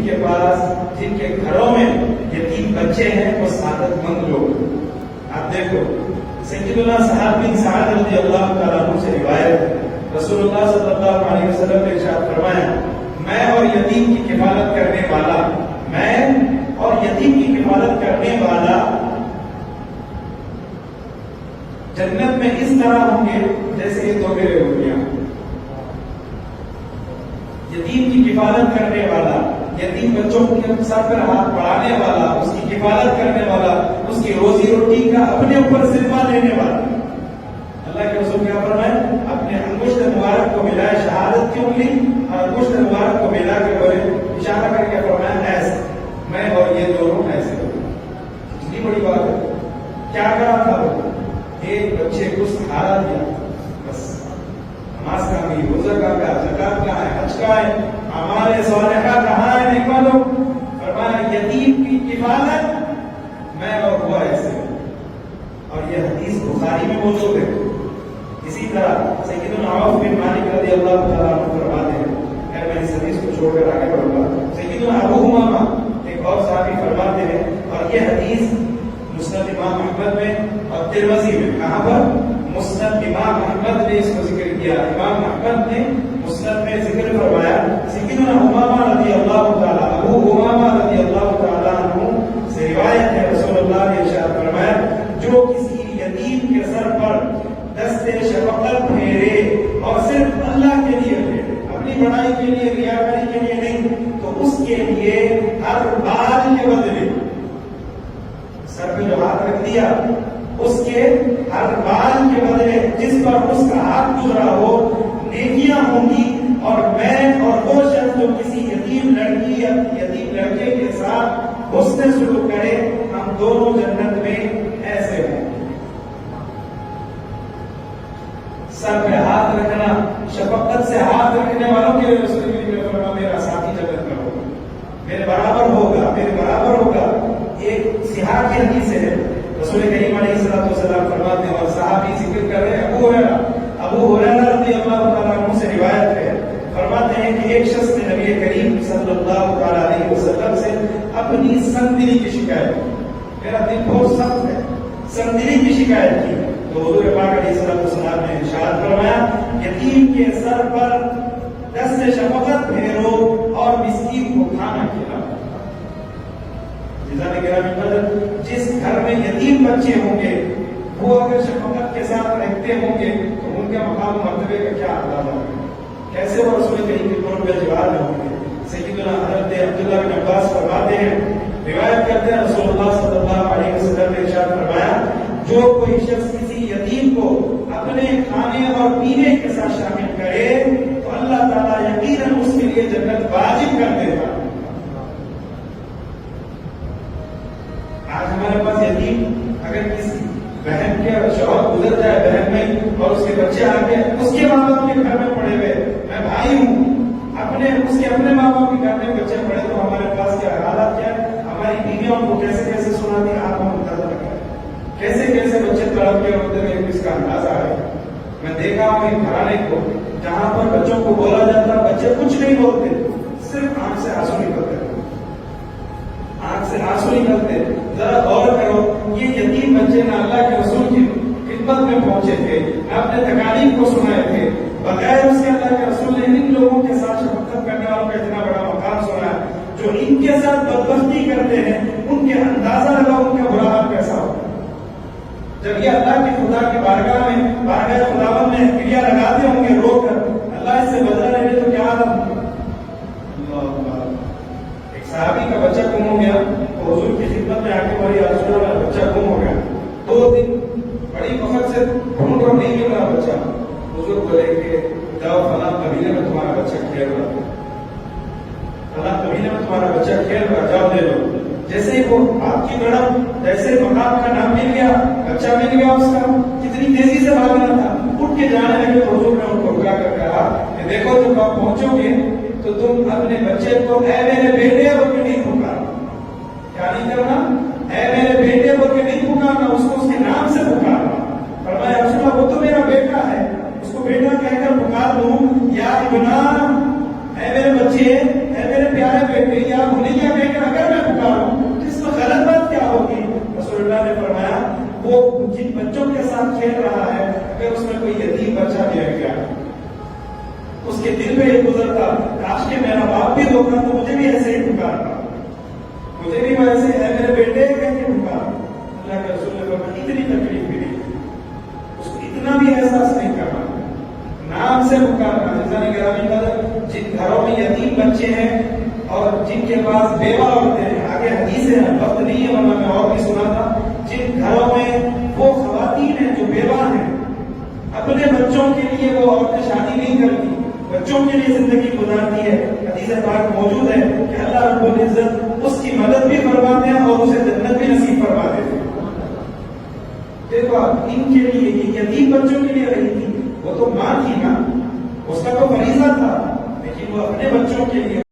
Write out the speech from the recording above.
کے پاس، جن کے گھروں میں یتیم بچے ہیں، وہ سعادت مند لوگ. آپ دیکھو سیدنا سعد بن سعد رضی اللہ تعالیٰ عنہ سے روایت ہے، رسول اللہ صلی اللہ علیہ وسلم نے ارشاد فرمایا، میں اور یتیم کی کفالت کرنے والا، میں اور یتیم کی کفالت کرنے والا جنت میں اس طرح ہوں گے جیسے یہ دو میرے انگلیاں. یتیم کی کفالت کرنے والا، یتیم بچوں کے سر پر ہاتھ پڑھانے والا، اس کی کفالت کرنے والا، اس کی روزی روٹی کا اپنے اوپر ذمہ لینے والا. اللہ کے رسول کیا فرمائے؟ اپنے انگشت مبارک کو ملائے شہادت کی انگلی اور انگشت مبارک کو ملا کے بولے، اشارہ کر کے فرمایا ایسے، میں اور یہ دونوں ایسے ہو. کتنی بڑی بات ہے. کیا کرا تھا وہ؟ ایک بچے کو سہارا دیا. بس نماز کا بھی، روزہ کا بھی، زکات کا ہے، حج کا ہے، ہمارے صالحہ کہاں ہے نہیں معلوم. فرمایا یتیم کی کفالت میں اور وہ ایسے. اور یہ حدیث بخاری میں موجود ہے. اسی طرح سیدنا عوف بن مالک رضی اللہ تعالیٰ عنہ فرماتے ہیں، خیر میں اس حدیث کو چھوڑ کر آگے بڑھوں گا. سیدنا ابو امامہ ایک اور صحابی فرماتے ہیں، اور یہ حدیث مسند امام احمد میں اور ترمذی میں. کہاں پر؟ مسند امام احمد نے اس کو ذکر کیا. امام احمد نے مسند میں ذکر فرمایا، سیدنا امامہ رضی اللہ تعالیٰ، ابو امامہ رضی اللہ تعالیٰ عنہ سے روایت ہے، رسول اللہ نے ارشاد فرمایا، جو کسی یتیم کے سر پر دست شفقت پھیرے اور صرف اللہ کے لیے پھیرے، اپنی بڑائی کے لیے، ریاکاری کے لیے نہیں، تو اس کے لیے ہر بال کے بدلے، سر پہ جو ہاتھ رکھ دیا اس کے ہر بال کے بدلے جس پر اس کا ہاتھ گزرا ہو نیکیاں ہوں گی. اور میں اور وہ شخص جو کسی یتیم لڑکی یا یتیم لڑکے کے ساتھ حسن سلوک کرے، ہم دونوں جنت میں ایسے ہوں. سر پہ ہاتھ رکھنا، شفقت سے ہاتھ رکھنے والوں کے لیے رسول اللہ نے فرمایا میرا ساتھی جنت میں ہوگا، میرے برابر ہوگا، میرے برابر ہوگا. ایک صحاح کی حدیث ہے، رسول کریم علیہ الصلوۃ والسلام فرماتے ہیں، اور صحابی ذکر کر رہے ہیں ابو ہریرہ رضی اللہ تعالیٰ عنہ سے روایت ہے، فرماتے ہیں کہ ایک شخص نے نبی کریم صلی اللہ تعالیٰ علیہ وسلم سے اپنی سندلی کی شکایت کی. میرا دل بہت سخت ہے، سندلی کی شکایت کی. تو حضور پاک علیہ الصلوۃ والسلام نے ارشاد فرمایا، یتیم کے سر پر دست شفقت پھیرو اور مسکین کو کھانا کھلاؤ. جس گھر میں یتیم بچے ہوں گے وہ اگر شفقت کے ساتھ رہتے ہوں گے تو ان کے مقام مرتبے کا کیا اندازہ ہے، کیسے وہ رسول کریم کے قرب میں جوار میں ہوں گے. سیدنا حضرت عبداللہ بن عباس فرماتے ہیں، روایت کرتے ہیں، رسول اللہ صلی اللہ علیہ وسلم نے ارشاد فرمایا، جو کوئی شخص کسی یتیم کو اپنے کھانے اور پینے کے ساتھ شامل کرے تو اللہ تعالیٰ یقیناً اس کے لیے جنت واجب کر دے گا. آج ہمارے پاس یتیم اگر کسی بہن کے شوہر گزر جائے، بہن میں، اور اس کے بچے آ کے اس کے ماں باپ کے گھر میں پڑے ہوئے، میں بھائی ہوں، اس کے اپنے ماں باپ کے گھر میں بچے پڑے، تو ہمارے پاس کیا حالات کیا ہے؟ ہماری بیویوں کو کیسے کیسے سناتی ہیں، آپ کو اندازہ لگا کیسے کیسے بچے تڑپ کے ہوتے ہیں، اس کا اندازہ ہے. میں دیکھا ہوں ایک گھرانے کو جہاں پر بچوں کو بولا جاتا، بچے کچھ نہیں بولتے، صرف آنکھ سے آنسو نکلتے، آنکھ سے آنسو نکلتے. ذرا غور کرو، یہ یتیم بچے نہ اللہ کے رسول کی خدمت میں پہنچے تھے، نہ اپنے تکالیف کو سنائے تھے، بغیر اس کے اللہ کے رسول نے ان لوگوں کے ساتھ شفقت کرنے والوں کا اتنا بڑا مقام سنا ہے. جو ان کے ساتھ بدبختی کرتے ہیں ان کے اندازہ لگاؤ ان کا برا حال کیسا ہوگا. جب یہ اللہ کے خدا کی بارگاہ میں، بارگاہ خداوند میں کریا لگاتے ہوں گے رو کر، اللہ اس سے بدلہ لینے تو کیا عالم. ایک صحابی کا بچہ گم ہو گیا، تو حضور کی خدمت میں آ کے بڑی رسول اللہ بچہ گم ہو گیا. 2 دن بڑی وقت سے ڈھونڈ کر نہیں مل رہا بچہ. حضور بولے کہ جاؤ فلاں قبیلے میں تمہارا بچہ کھیل رہا، فلاں قبیلے میں تمہارا بچہ کھیل رہا، جاؤ دے لو. جیسے ہی وہ آپ کی میڈم جیسے مقام کا نام مل گیا، بچہ مل گیا، اس کا کتنی تیزی سے بھاگنا تھا، اٹھ کے جانے لگے. تو حضور نے ان کو رکا کر کہا کہ دیکھو جب آپ پہنچو گے تو تم اپنے بچے کو اے میرے بیٹے بول کے نہیں پکارنا. کیا نہیں کرنا؟ اے میرے بیٹے بول کے نہیں پکارنا، اس کو اس کے نام سے پکارنا. فرمایا رسول اللہ وہ تو میرا بیٹا ہے، اس کو بیٹا کہہ کر پکار دوں، یا ابنا، اے میرے بچے، اے میرے پیارے بیٹے، یا کاش کہ میرا باپ بھی ہوتا تو مجھے بھی ایسے ہی پکارتا، مجھے بھی ویسے ہے میرے بیٹے کہہ کے پکارتا۔ اللہ کے رسول نے فرمایا اتنی تکلیف بھی نہیں، اس کو اتنا بھی احساس نہیں کرنا، نام سے پکارنا۔ جیسا نے کہا جن گھروں میں یتیم بچے ہیں اور جن کے پاس بیوہ عورتیں ہیں، آگے حدیث ہے، وقت نہیں ہے ورنہ میں اور بھی سنا تھا، جن گھروں میں وہ خواتین ہیں جو بیوہ ہیں، اپنے بچوں کے لیے وہ عورتیں شادی نہیں کرتی، بچوں کے لیے زندگی گزارتی ہے، حدیث پاک موجود ہے کہ اللہ رب العزت اس کی مدد بھی فرماتے ہیں اور اسے جنت بھی نصیب فرما دیتے ہیں۔ دیکھو آپ ان کے لیے، یہ یتیم بچوں کے لیے رہی تھی، وہ تو ماں تھی نا، اس کا تو فریضہ تھا، لیکن وہ اپنے بچوں کے لیے